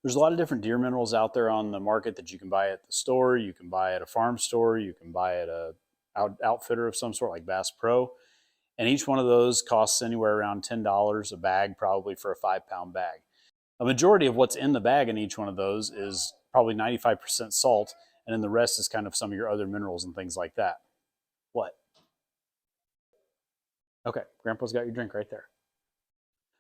There's a lot of different deer minerals out there on the market that you can buy at the store. You can buy at a farm store. You can buy at a outfitter of some sort like Bass Pro. And each one of those costs anywhere around $10 a bag, probably for a 5-pound bag. A majority of what's in the bag in each one of those is probably 95% salt, and then the rest is kind of some of your other minerals and things like that. What? Okay, Grandpa's got your drink right there.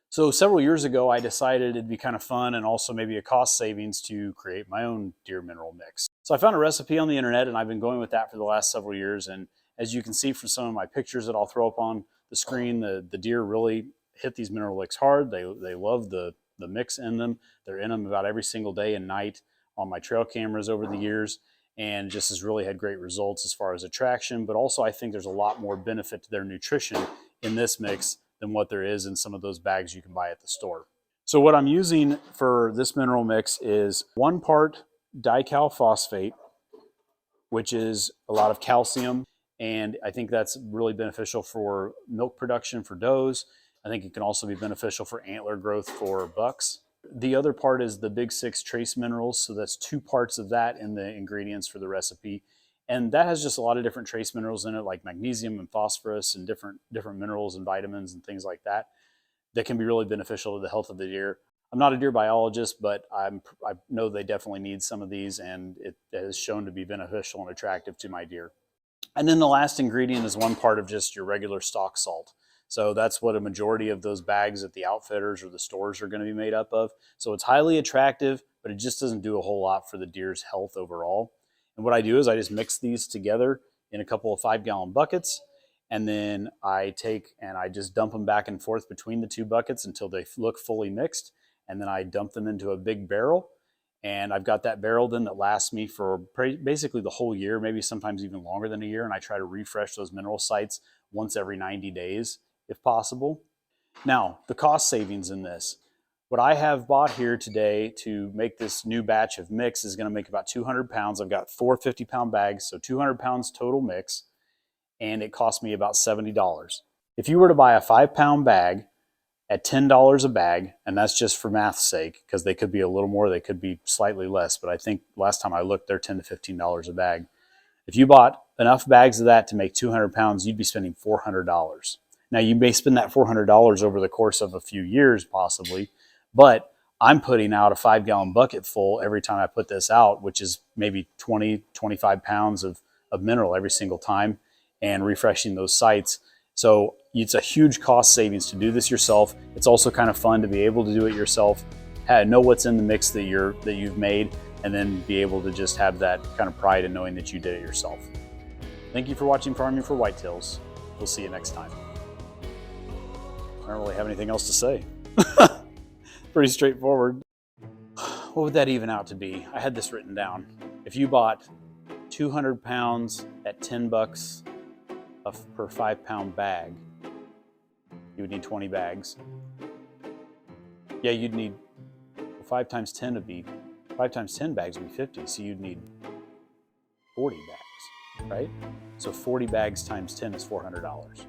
So several years ago, I decided it'd be kind of fun and also maybe a cost savings to create my own deer mineral mix. So I found a recipe on the internet, and I've been going with that for the last several years. And as you can see from some of my pictures that I'll throw up on the screen, the deer really hit these mineral licks hard. They love the mix in them. They're in them about every single day and night on my trail cameras over the years, and just has really had great results as far as attraction. But also I think there's a lot more benefit to their nutrition in this mix than what there is in some of those bags you can buy at the store. So what I'm using for this mineral mix is 1 part dical phosphate, which is a lot of calcium, and I think that's really beneficial for milk production for does. I think it can also be beneficial for antler growth for bucks. The other part is the big 6 trace minerals, so that's 2 parts of that in the ingredients for the recipe. And that has just a lot of different trace minerals in it, like magnesium and phosphorus and different minerals and vitamins and things like that, that can be really beneficial to the health of the deer. I'm not a deer biologist, but I know they definitely need some of these, and it has shown to be beneficial and attractive to my deer. And then the last ingredient is 1 part of just your regular stock salt. So that's what a majority of those bags at the outfitters or the stores are going to be made up of. So it's highly attractive, but it just doesn't do a whole lot for the deer's health overall. And what I do is I just mix these together in a couple of 5-gallon buckets, and then I take and I just dump them back and forth between the 2 buckets until they look fully mixed. And then I dump them into a big barrel, and I've got that barrel then that lasts me for basically the whole year, maybe sometimes even longer than a year. And I try to refresh those mineral sites once every 90 days if possible. Now, the cost savings in this. What I have bought here today to make this new batch of mix is going to make about 200 pounds. I've got 4 50-pound bags, so 200 pounds total mix, and it cost me about $70. If you were to buy a 5-pound bag at $10 a bag, and that's just for math's sake, because they could be a little more, they could be slightly less, but I think last time I looked, they're $10 to $15 a bag. If you bought enough bags of that to make 200 pounds, you'd be spending $400. Now, you may spend that $400 over the course of a few years, possibly, but I'm putting out a 5-gallon bucket full every time I put this out, which is maybe 20, 25 pounds of mineral every single time, and refreshing those sites. So it's a huge cost savings to do this yourself. It's also kind of fun to be able to do it yourself, know what's in the mix that you've made, and then be able to just have that kind of pride in knowing that you did it yourself. Thank you for watching Farming for Whitetails. We'll see you next time. I don't really have anything else to say. Pretty straightforward. What would that even out to be? I had this written down. If you bought 200 pounds at $10 per 5-pound bag, you would need 20 bags. Yeah, you'd need 5 times 10 would be 5 times 10 bags would be 50, so you'd need 40 bags, right? So 40 bags times 10 is $400.